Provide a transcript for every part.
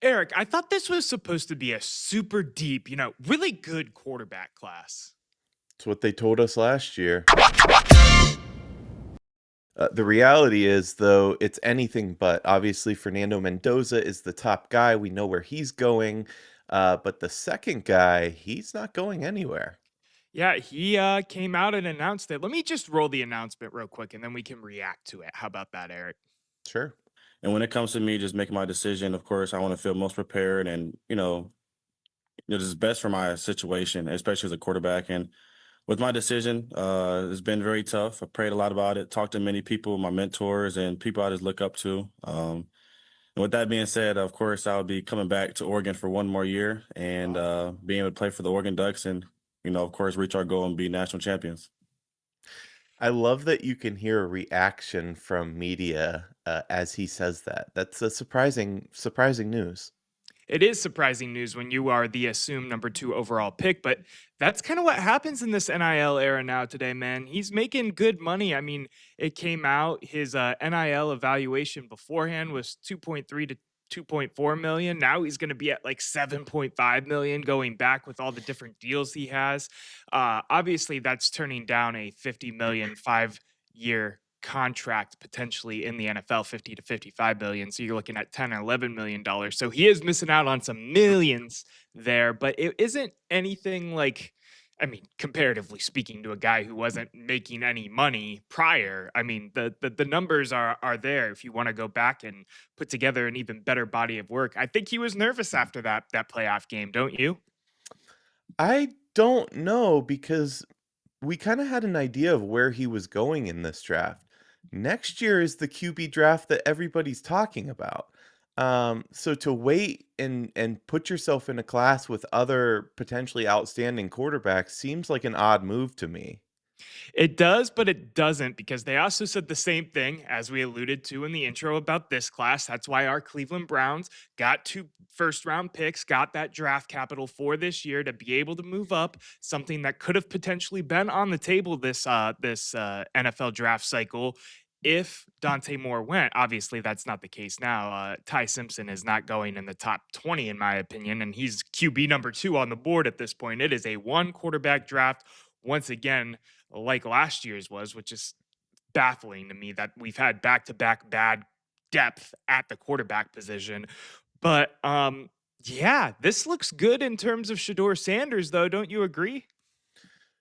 Erik, I thought this was supposed to be a super deep, really good quarterback class. It's what they told us last year. The reality is, though, it's anything but. Obviously, Fernando Mendoza is the top guy. We know where he's going. But the second guy, he's not going anywhere. Yeah, he came out and announced it. Let me just roll the announcement real quick and then we can react to it. How about that, Erik? Sure. And when it comes to me just making my decision, of course, I want to feel most prepared and, just best for my situation, especially as a quarterback. And with my decision, it's been very tough. I prayed a lot about it, talked to many people, my mentors and people I just look up to. And with that being said, of course, I'll be coming back to Oregon for one more year and being able to play for the Oregon Ducks and, of course, reach our goal and be national champions. I love that you can hear a reaction from media as he says that. That's a surprising news. It is surprising news when you are the assumed number 2 overall pick, but that's kind of what happens in this NIL era now today, man. He's making good money. I mean, it came out his NIL evaluation beforehand was 2.3 to 2.4 million. Now he's going to be at like 7.5 million going back with all the different deals he has. Obviously, that's turning down a 50 million 5-year contract potentially in the NFL, 50 to 55 billion. So you're looking at 10 or 11 million dollars. So he is missing out on some millions there, but it isn't anything like, I mean, comparatively speaking to a guy who wasn't making any money prior. I mean, the numbers are there if you want to go back and put together an even better body of work. I think he was nervous after that playoff game, don't you? I don't know because we kind of had an idea of where he was going in this draft. Next year is the QB draft that everybody's talking about. So to wait and put yourself in a class with other potentially outstanding quarterbacks seems like an odd move to me. It does, but it doesn't because they also said the same thing as we alluded to in the intro about this class. That's why our Cleveland Browns got 2 first round picks, got that draft capital for this year to be able to move up, something that could have potentially been on the table this NFL draft cycle if Dante Moore went. Obviously, that's not the case now. Ty Simpson is not going in the top 20, in my opinion, and he's QB number 2 on the board at this point. It is a 1 quarterback draft. Once again, like last year's was, which is baffling to me that we've had back-to-back bad depth at the quarterback position. But yeah, this looks good in terms of Shedeur Sanders, though. Don't you agree?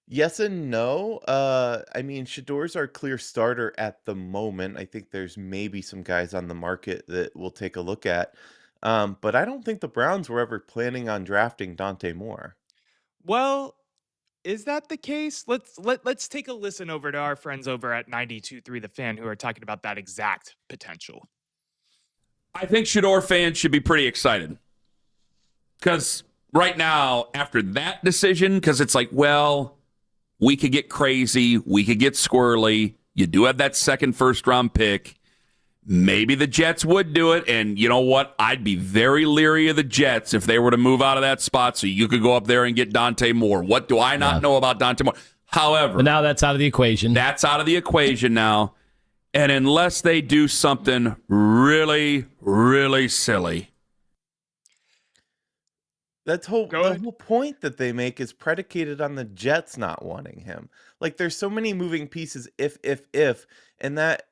Yes and no. I mean, Shador's our clear starter at the moment. I think there's maybe some guys on the market that we'll take a look at. But I don't think the Browns were ever planning on drafting Dante Moore. Well, is that the case? Let's take a listen over to our friends over at 92.3 The Fan who are talking about that exact potential. I think Shedeur fans should be pretty excited because right now, after that decision, because it's like, well, we could get crazy, we could get squirrely. You do have that second first-round pick. Maybe the Jets would do it, and you know what? I'd be very leery of the Jets if they were to move out of that spot so you could go up there and get Dante Moore. What do I not know about Dante Moore? However, but now that's out of the equation. That's out of the equation now. And unless they do something really, really silly. The whole point that they make is predicated on the Jets not wanting him. Like there's so many moving pieces if, and that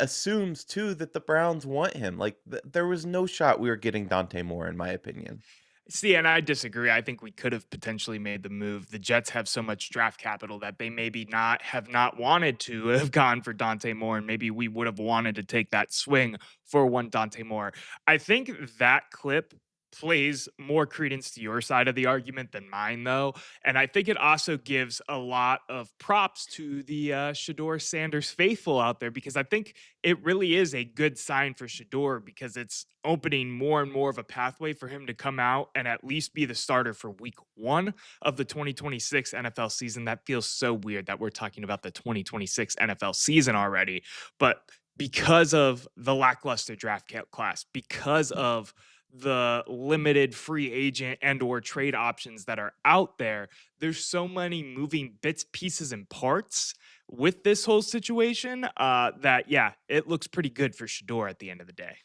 assumes too that the Browns want him. Like there was no shot we were getting Dante Moore, in my opinion. See, and I disagree. I think we could have potentially made the move. The Jets have so much draft capital that they maybe not have not wanted to have gone for Dante Moore, and maybe we would have wanted to take that swing for one Dante Moore. I think that clip plays more credence to your side of the argument than mine, though. And I think it also gives a lot of props to the Shedeur Sanders faithful out there because I think it really is a good sign for Shedeur because it's opening more and more of a pathway for him to come out and at least be the starter for week 1 of the 2026 NFL season. That feels so weird that we're talking about the 2026 NFL season already. But because of the lackluster draft class, because of the limited free agent and or trade options that are out there, there's so many moving bits, pieces, and parts with this whole situation that, yeah, it looks pretty good for Shedeur at the end of the day.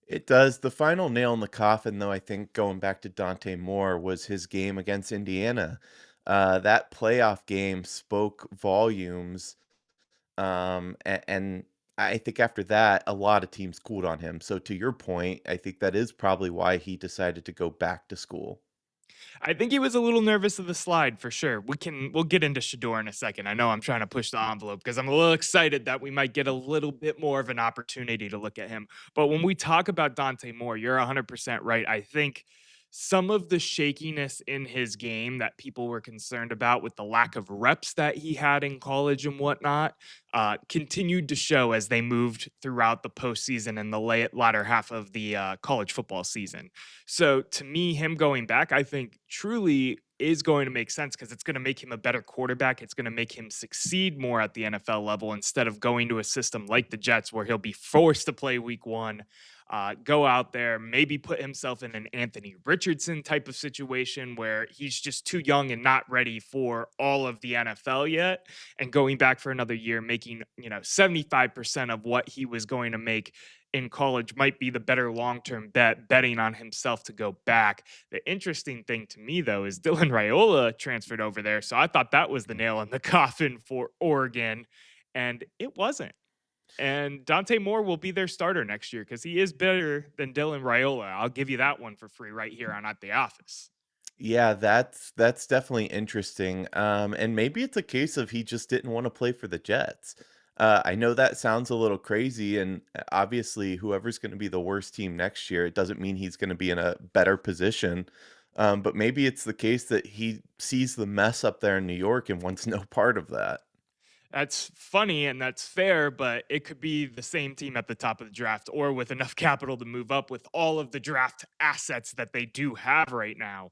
It does. The final nail in the coffin, though, I think going back to Dante Moore was his game against Indiana. That playoff game spoke volumes. And I think after that, a lot of teams cooled on him. So to your point, I think that is probably why he decided to go back to school. I think he was a little nervous of the slide for sure. We'll get into Shedeur in a second. I know I'm trying to push the envelope because I'm a little excited that we might get a little bit more of an opportunity to look at him. But when we talk about Dante Moore, you're 100% right. I think some of the shakiness in his game that people were concerned about with the lack of reps that he had in college and whatnot continued to show as they moved throughout the postseason and the latter half of the college football season. So to me, him going back, I think truly is going to make sense because it's going to make him a better quarterback. It's going to make him succeed more at the NFL level instead of going to a system like the Jets where he'll be forced to play week one, go out there, maybe put himself in an Anthony Richardson type of situation where he's just too young and not ready for all of the NFL yet. And going back for another year, making, 75% of what he was going to make in college might be the better long-term bet, betting on himself to go back. The interesting thing to me though is Dylan Raiola transferred over there. So I thought that was the nail in the coffin for Oregon, and it wasn't. And Dante Moore will be their starter next year because he is better than Dylan Raiola. I'll give you that one for free right here on At the Office. Yeah, that's definitely interesting. And maybe it's a case of he just didn't want to play for the Jets. I know that sounds a little crazy, and obviously, whoever's going to be the worst team next year, it doesn't mean he's going to be in a better position. But maybe it's the case that he sees the mess up there in New York and wants no part of that. That's funny and that's fair, but it could be the same team at the top of the draft or with enough capital to move up with all of the draft assets that they do have right now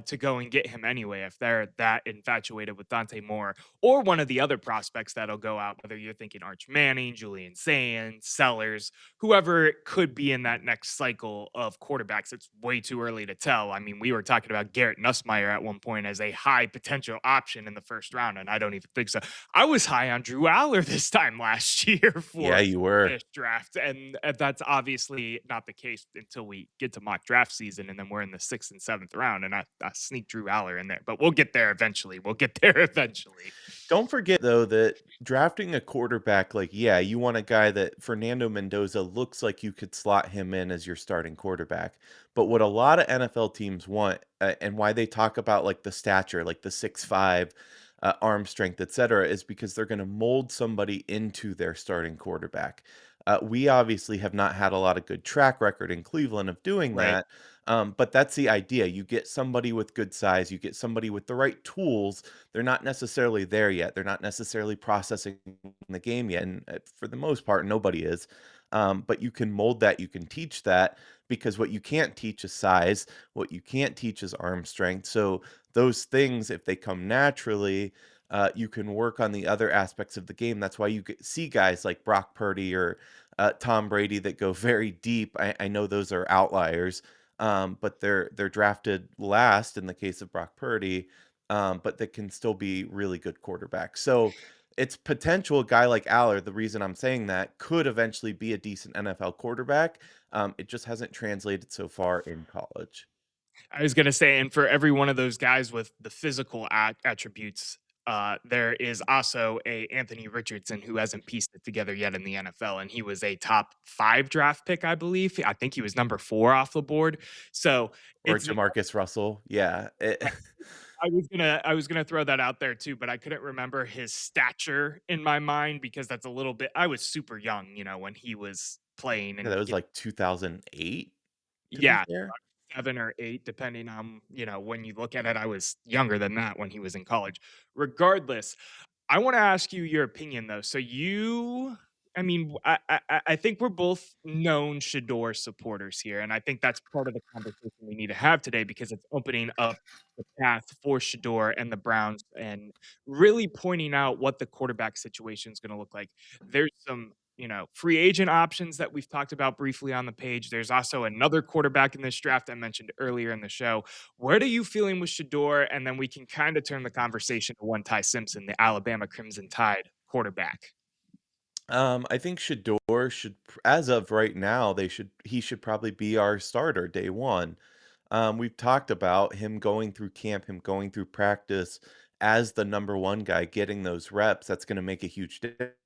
to go and get him anyway if they're that infatuated with Dante Moore or one of the other prospects that'll go out, whether you're thinking Arch Manning, Julian Sands, Sellers, whoever it could be in that next cycle of quarterbacks. It's way too early to tell. I mean, we were talking about Garrett Nussmeier at one point as a high potential option in the first round, and I don't even think so. I was high on Drew Aller this time last year Yeah, for you were. this draft, and that's obviously not the case until we get to mock draft season, and then we're in the 6th and 7th round, and I sneak Drew Aller in there, but we'll get there eventually. We'll get there eventually. Don't forget though that drafting a quarterback, like, yeah, you want a guy that Fernando Mendoza looks like you could slot him in as your starting quarterback. But what a lot of NFL teams want, and why they talk about like the stature, like the 6'5", arm strength, etc., is because they're going to mold somebody into their starting quarterback. We obviously have not had a lot of good track record in Cleveland of doing Right. that. But that's the idea. You get somebody with good size, you get somebody with the right tools. They're not necessarily there yet. They're not necessarily processing the game yet. And for the most part, nobody is. But you can mold that, you can teach that because what you can't teach is size, what you can't teach is arm strength. So, those things, if they come naturally, you can work on the other aspects of the game. That's why see guys like Brock Purdy or Tom Brady that go very deep. I know those are outliers, but they're drafted last in the case of Brock Purdy, but they can still be really good quarterbacks. So it's potential a guy like Aller. The reason I'm saying that could eventually be a decent NFL quarterback. It just hasn't translated so far in college. I was gonna say, and for every one of those guys with the physical attributes, there is also a Anthony Richardson who hasn't pieced it together yet in the NFL, and he was a top 5 draft pick, I believe. I think he was number 4 off the board. So Or it's Jamarcus Russell. Yeah. I was gonna throw that out there too, but I couldn't remember his stature in my mind because that's a little bit. I was super young, when he was playing, Yeah, that and was like 2008, to be yeah, fair. 7 or 8, depending on when you look at it. I was younger than that when he was in college. Regardless, I want to ask you your opinion though. So I mean, I think we're both known Shador supporters here, and I think that's part of the conversation we need to have today because it's opening up the path for Shador and the Browns, and really pointing out what the quarterback situation is going to look like. There's some. Free agent options that we've talked about briefly on the page. There's also another quarterback in this draft I mentioned earlier in the show. Where are you feeling with Shador? And then we can kind of turn the conversation to one Ty Simpson, the Alabama Crimson Tide quarterback. I think Shedeur as of right now, he should probably be our starter day one. We've talked about him going through camp, him going through practice as the number one guy, getting those reps. That's going to make a huge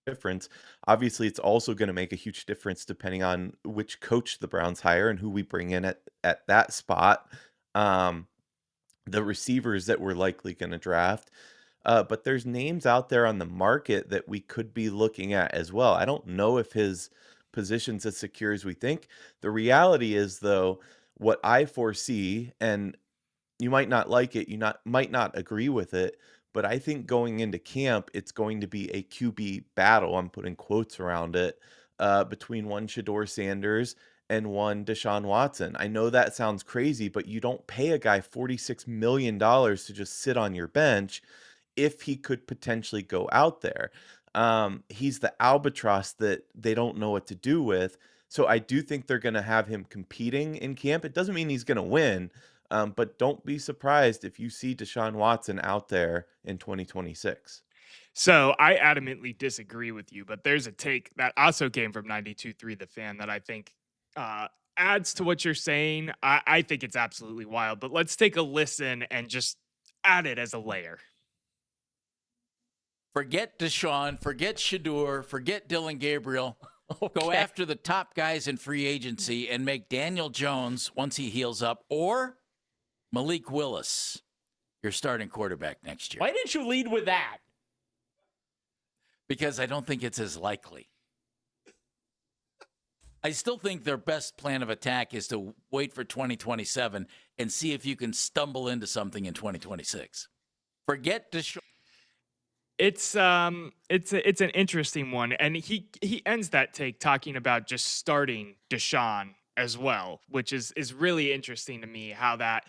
difference. Obviously, it's also going to make a huge difference depending on which coach the Browns hire and who we bring in at that spot. Um, the receivers that we're likely going to draft. But there's names out there on the market that we could be looking at as well. I don't know if his position's as secure as we think. The reality is, though, what I foresee, and you might not like it, might not agree with it, but I think going into camp, it's going to be a QB battle. I'm putting quotes around it between one Shedeur Sanders and one Deshaun Watson. I know that sounds crazy, but you don't pay a guy $46 million to just sit on your bench if he could potentially go out there. He's the albatross that they don't know what to do with. So I do think they're going to have him competing in camp. It doesn't mean he's going to win, but don't be surprised if you see Deshaun Watson out there in 2026. So I adamantly disagree with you, but there's a take that also came from 92.3 The Fan that I think uh, adds to what you're saying. I think it's absolutely wild, but let's take a listen and just add it as a layer. Forget Deshaun, forget Shedeur, forget Dylan Gabriel. Go after the top guys in free agency and make Daniel Jones, once he heals up, or Malik Willis your starting quarterback next year. Why didn't you lead with that? Because I don't think it's as likely. I still think their best plan of attack is to wait for 2027 and see if you can stumble into something in 2026. Forget Deshaun. It's an interesting one, and he ends that take talking about just starting Deshaun as well, which is really interesting to me how that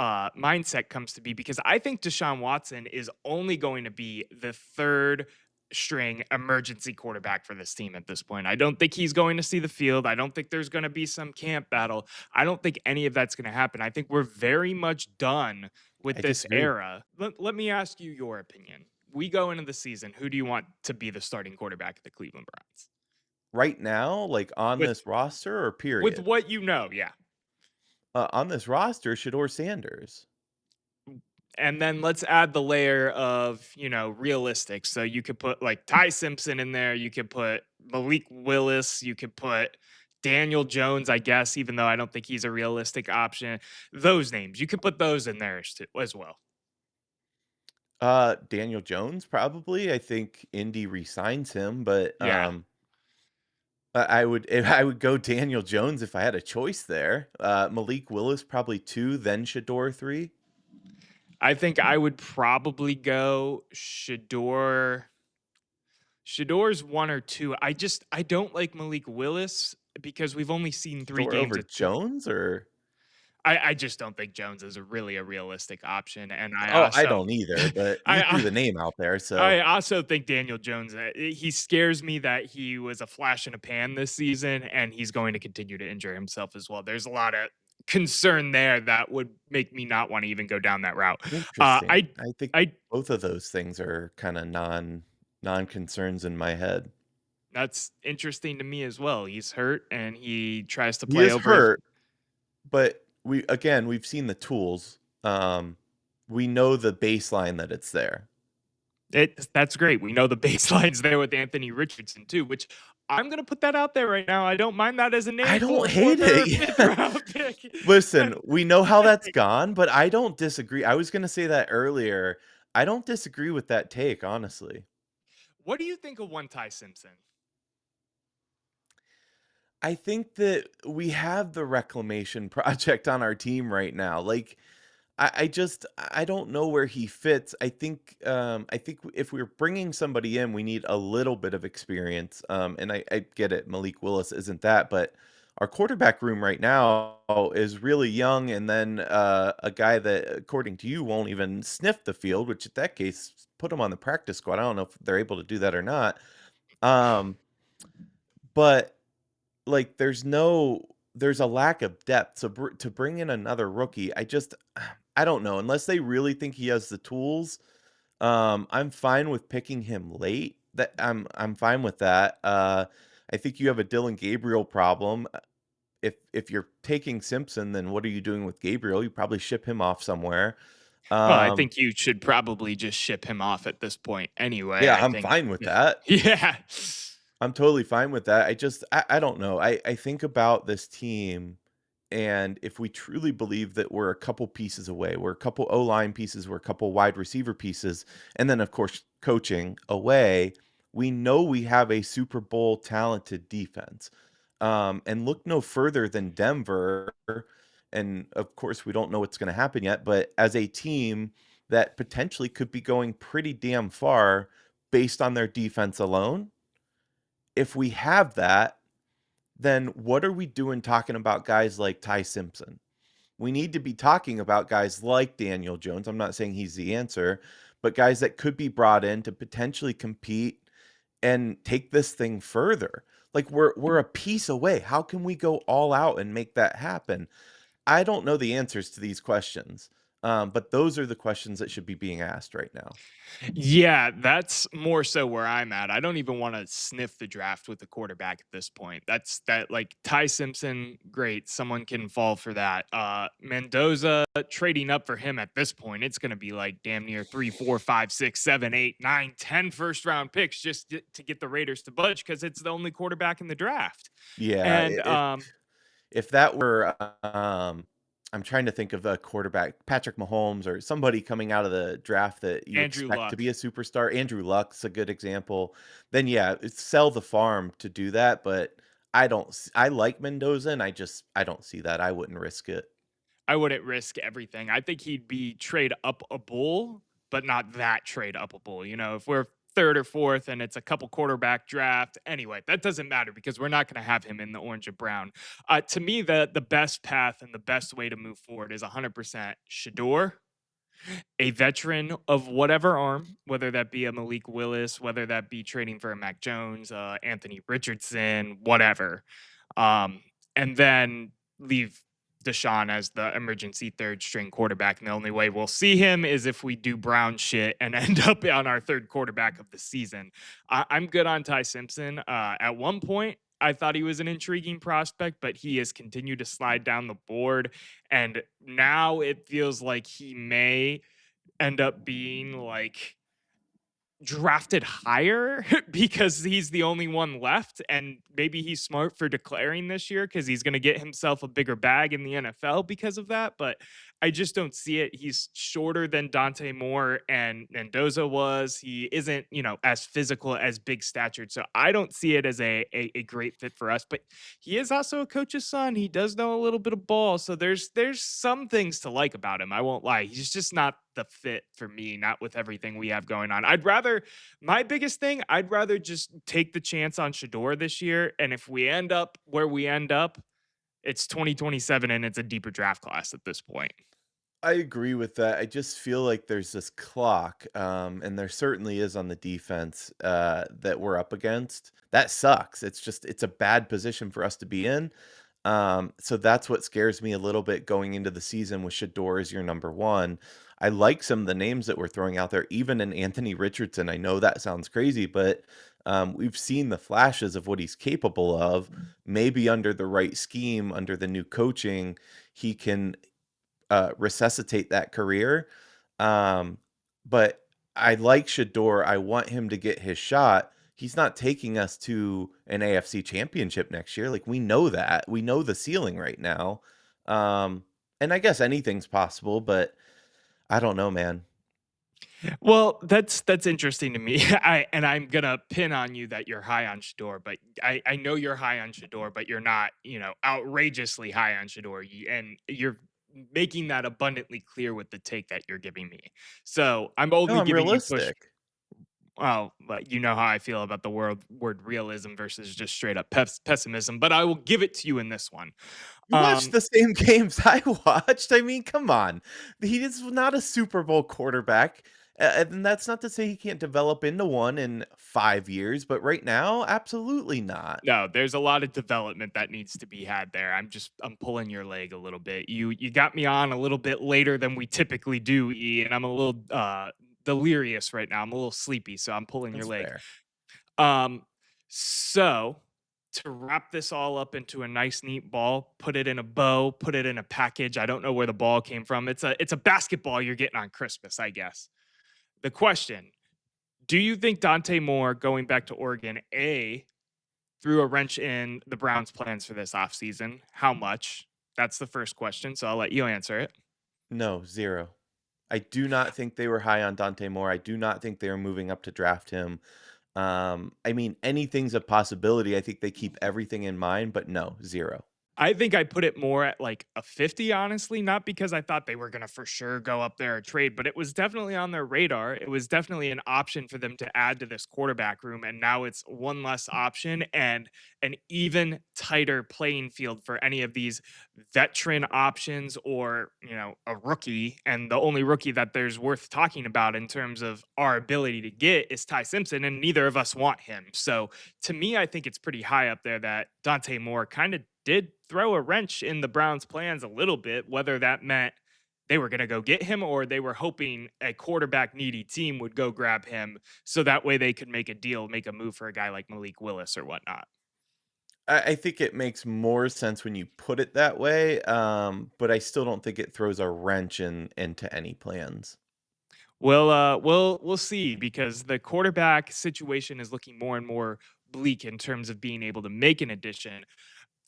mindset comes to be, because I think Deshaun Watson is only going to be the third string emergency quarterback for this team at this point. I don't think he's going to see the field. I don't think there's going to be some camp battle. I don't think any of that's going to happen. I think we're very much done with I this disagree. era. Let me ask you your opinion. We go into the season, who do you want to be the starting quarterback of the Cleveland Browns? Right now, like on With this roster or with period? what you know, yeah. On this roster, Shedeur Sanders. And then let's add the layer of, realistic. So you could put like Ty Simpson in there, you could put Malik Willis, you could put Daniel Jones, I guess, even though I don't think he's a realistic option. Those names, you could put those in there as well. Daniel Jones, probably. I think Indy re-signs him, but Yeah. I would go Daniel Jones if I had a choice there. Malik Willis probably 2, then Shedeur 3. I think I would probably go Shedeur. Shedeur's 1 or 2. I don't like Malik Willis because we've only seen 3 Shedeur games over of Jones, or I just don't think Jones is a realistic option, and oh, I don't either, but you threw I the name out there, I so also think Daniel Jones, he scares me that he was a flash in a pan this season, and he's going to continue to injure himself as well. There's a lot of concern there that would make me not want to even go down that route. interesting. I think I both of those things are kind of non-concerns in my head. That's interesting to me as well. He's hurt, and he tries to He play is over his. hurt, but we've seen the tools. We know the baseline that it's there. That's great. We know the baseline's there with Anthony Richardson too, which I'm gonna put that out there right now. I don't mind that as a I name don't for hate their it. fifth Yeah. round pick. Listen, we know how that's gone, but I don't disagree. I was gonna say that earlier. I don't disagree with that take, honestly. What do you think of one Ty Simpson? I think that we have the reclamation project on our team right now. Like, I don't know where he fits. I think if we're bringing somebody in, we need a little bit of experience. And I get it, Malik Willis isn't that, but our quarterback room right now is really young, and then a guy that, according to you, won't even sniff the field. Which, in that case, put him on the practice squad. I don't know if they're able to do that or not. Um, but like there's a lack of depth, so to bring in another rookie, I don't know, unless they really think he has the tools. I'm fine with picking him late, That I'm fine with that. I think you have a Dylan Gabriel problem. If you're taking Simpson, then what are you doing with Gabriel? You probably ship him off somewhere. Well, I Um, think you should probably just ship him off at this point anyway. yeah, I I'm think, fine with that. yeah. I'm totally fine with that. I don't know. I think about this team, and if we truly believe that we're a couple pieces away, we're a couple O-line pieces, we're a couple wide receiver pieces, and then of course coaching away, we know we have a Super Bowl talented defense. And look no further than Denver. And of course, we don't know what's going to happen yet, but as a team that potentially could be going pretty damn far based on their defense alone, if we have that, then what are we doing talking about guys like Ty Simpson? We need to be talking about guys like Daniel Jones. I'm not saying he's the answer, but guys that could be brought in to potentially compete and take this thing further. Like we're a piece away. How can we go all out and make that happen? I don't know the answers to these questions. But those are the questions that should be being asked right now. Yeah, that's more so where I'm at. I don't even want to sniff the draft with the quarterback at this point. That's that like Ty Simpson, great. Someone can fall for that. Mendoza trading up for him at this point, it's gonna be like damn near 3, 4, 5, 6, 7, 8, 9, 10 first round picks just to get the Raiders to budge because it's the only quarterback in the draft. Yeah, And if that were, I'm trying to think of a quarterback, Patrick Mahomes or somebody coming out of the draft that you Andrew expect to Luck. be a superstar. Andrew Luck's a good example. Then yeah, sell the farm to do that. But I like Mendoza, and I don't see that. I wouldn't risk it. I wouldn't risk everything. I think he'd be trade up a bull, but not that trade up a bull. You know, if we're third or fourth and it's a couple quarterback draft, anyway, that doesn't matter because we're not going to have him in the orange and brown. To me, the best path and the best way to move forward is 100% Shedeur, a veteran of whatever arm, whether that be a Malik Willis, whether that be trading for a Mac Jones, Anthony Richardson, whatever. Um, and then leave Deshaun as the emergency third string quarterback. And the only way we'll see him is if we do Brown shit and end up on our third quarterback of the season. I'm good on Ty Simpson. At one point, I thought he was an intriguing prospect, but he has continued to slide down the board. And now it feels like he may end up being like drafted higher because he's the only one left, and maybe he's smart for declaring this year because he's going to get himself a bigger bag in the NFL because of that. But I just don't see it. He's shorter than Dante Moore and Mendoza was. He isn't, as physical as big statured. So I don't see it as a great fit for us. But he is also a coach's son. He does know a little bit of ball. So there's some things to like about him. I won't lie. He's just not the fit for me, not with everything we have going on. My biggest thing, I'd rather just take the chance on Shedeur this year. And if we end up where we end up, it's 2027 and it's a deeper draft class at this point. I agree with that. I just feel like there's this clock, and there certainly is on the defense that we're up against. That sucks. It's a bad position for us to be in. So that's what scares me a little bit going into the season with Shador as your number one. I like some of the names that we're throwing out there, even in Anthony Richardson. I know that sounds crazy, but we've seen the flashes of what he's capable of. Maybe under the right scheme, under the new coaching, he can resuscitate that career. Um, but I like Shador. I want him to get his shot. He's not taking us to an AFC championship next year. Like we know that. We know the ceiling right now. And I guess anything's possible, but I don't know, man. Well, that's interesting to me. I'm gonna pin on you that you're high on Shador, but I know you're high on Shador, but you're not, outrageously high on Shador. And you're making that abundantly clear with the take that you're giving me. So I'm No, only I'm giving you push. realistic. Well, but you know how I feel about the word realism versus just straight up pessimism. But I will give it to you in this one. You watched Um, the same games I watched. I mean, come on. He is not a Super Bowl quarterback. And that's not to say he can't develop into one in 5 years, but right now, absolutely not. No, there's a lot of development that needs to be had there. I'm pulling your leg a little bit. You got me on a little bit later than we typically do, E, and I'm a little delirious right now. I'm a little sleepy, so I'm pulling your That's leg. fair. Um, so to wrap this all up into a nice, neat ball, put it in a bow, put it in a package. I don't know where the ball came from. It's a basketball you're getting on Christmas, I guess. The question: do you think Dante Moore going back to Oregon threw a wrench in the Browns' plans for this offseason? How much? That's the first question. So I'll let you answer it. No, 0. I do not think they were high on Dante Moore. I do not think they are moving up to draft him. I mean, anything's a possibility. I think they keep everything in mind, but no, 0. I think I put it more at like a 50, honestly, not because I thought they were going to for sure go up there or trade, but it was definitely on their radar. It was definitely an option for them to add to this quarterback room. And now it's one less option and an even tighter playing field for any of these veteran options or, a rookie. And the only rookie that there's worth talking about in terms of our ability to get is Ty Simpson, and neither of us want him. So to me, I think it's pretty high up there that Dante Moore kind of did throw a wrench in the Browns' plans a little bit, whether that meant they were going to go get him or they were hoping a quarterback needy team would go grab him so that way they could make a deal, make a move for a guy like Malik Willis or whatnot. I think it makes more sense when you put it that way, but I still don't think it throws a wrench into any plans. We'll see because the quarterback situation is looking more and more bleak in terms of being able to make an addition.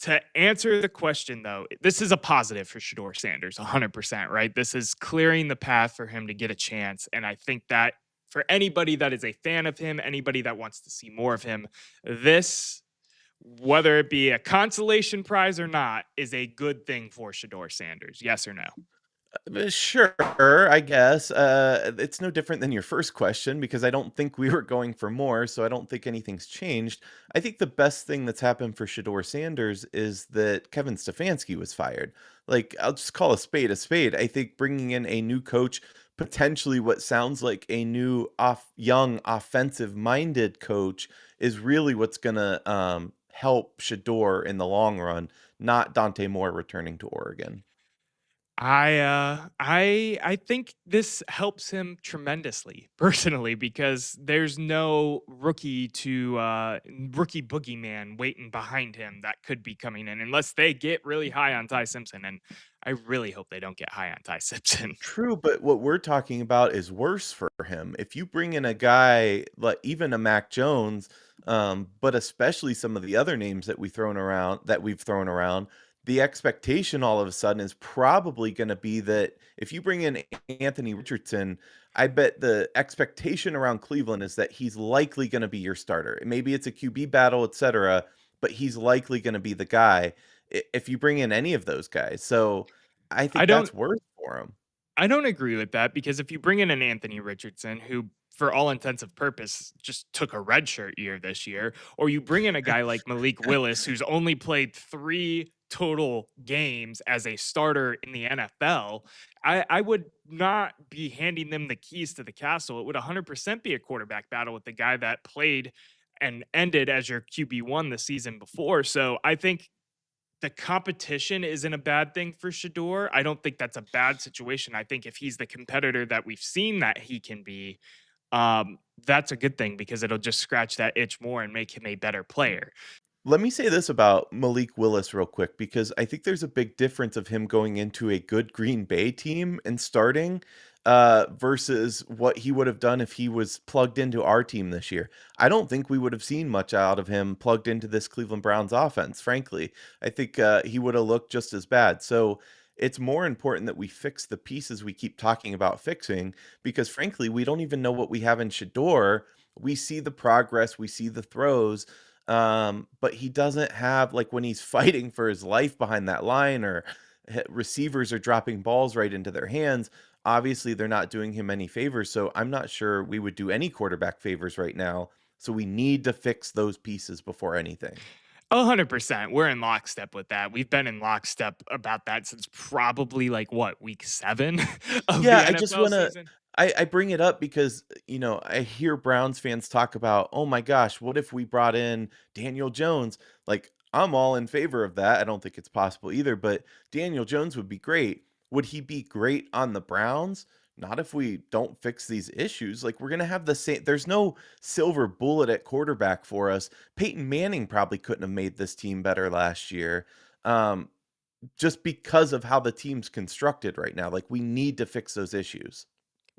To answer the question, though, this is a positive for Shedeur Sanders, 100%, right? This is clearing the path for him to get a chance. And I think that for anybody that is a fan of him, anybody that wants to see more of him, this, whether it be a consolation prize or not, is a good thing for Shedeur Sanders. Yes or no? Sure, I guess. It's no different than your first question because I don't think we were going for more, so I don't think anything's changed. I think the best thing that's happened for Shador Sanders is that Kevin Stefanski was fired. Like, I'll just call a spade a spade. I think bringing in a new coach, potentially what sounds like a new young offensive-minded coach, is really what's gonna help Shador in the long run, not Dante Moore returning to Oregon. I think this helps him tremendously personally because there's no rookie boogeyman waiting behind him that could be coming in unless they get really high on Ty Simpson, and I really hope they don't get high on Ty Simpson. True, but what we're talking about is worse for him. If you bring in a guy like even a Mac Jones, but especially some of the other names that we've thrown around, the expectation all of a sudden is probably going to be that if you bring in Anthony Richardson, I bet the expectation around Cleveland is that he's likely going to be your starter. Maybe it's a QB battle, etc., but he's likely going to be the guy if you bring in any of those guys. So I I think don't that's worse for him. I don't agree with that because if you bring in an Anthony Richardson who for all intents and purpose just took a redshirt year this year, or you bring in a guy like Malik Willis who's only played 3 total games as a starter in the NFL, I would not be handing them the keys to the castle. It would 100% be a quarterback battle with the guy that played and ended as your QB1 the season before. So I think the competition isn't a bad thing for Shador. I don't think that's a bad situation. I think if he's the competitor that we've seen that he can be, that's a good thing because it'll just scratch that itch more and make him a better player. Let me say this about Malik Willis real quick because I think there's a big difference of him going into a good Green Bay team and starting versus what he would have done if he was plugged into our team this year. I don't think we would have seen much out of him plugged into this Cleveland Browns offense, frankly. I think he would have looked just as bad. So it's more important that we fix the pieces we keep talking about fixing because, frankly, we don't even know what we have in Shador. We see the progress, we see the throws, but he doesn't have like when he's fighting for his life behind that line or receivers are dropping balls right into their hands. Obviously, they're not doing him any favors. So I'm not sure we would do any quarterback favors right now. So we need to fix those pieces before anything. 100%. We're in lockstep with that. We've been in lockstep about that since probably like what, week 7 of the Yeah, I just NFL want to. season? I bring it up because I hear Browns fans talk about, oh my gosh, what if we brought in Daniel Jones? Like I'm all in favor of that. I don't think it's possible either, but Daniel Jones would be great. Would he be great on the Browns? Not if we don't fix these issues. Like, we're going to have the same. There's no silver bullet at quarterback for us. Peyton Manning probably couldn't have made this team better last year. Just because of how the team's constructed right now. Like, we need to fix those issues.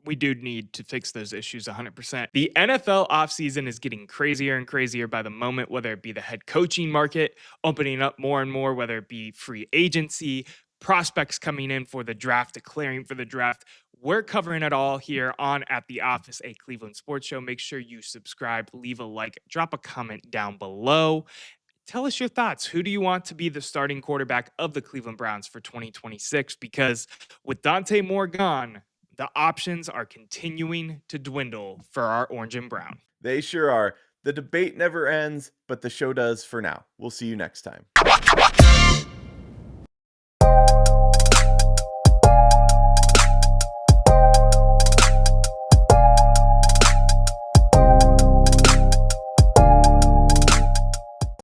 We do need to fix those issues 100%. The NFL offseason is getting crazier and crazier by the moment, whether it be the head coaching market opening up more and more, whether it be free agency, prospects coming in for the draft, declaring for the draft. We're covering it all here on At the Office, a Cleveland sports show. Make sure you subscribe, leave a like, drop a comment down below. Tell us your thoughts. Who do you want to be the starting quarterback of the Cleveland Browns for 2026? Because with Dante Moore gone, the options are continuing to dwindle for our orange and brown. They sure are. The debate never ends, but the show does for now. We'll see you next time.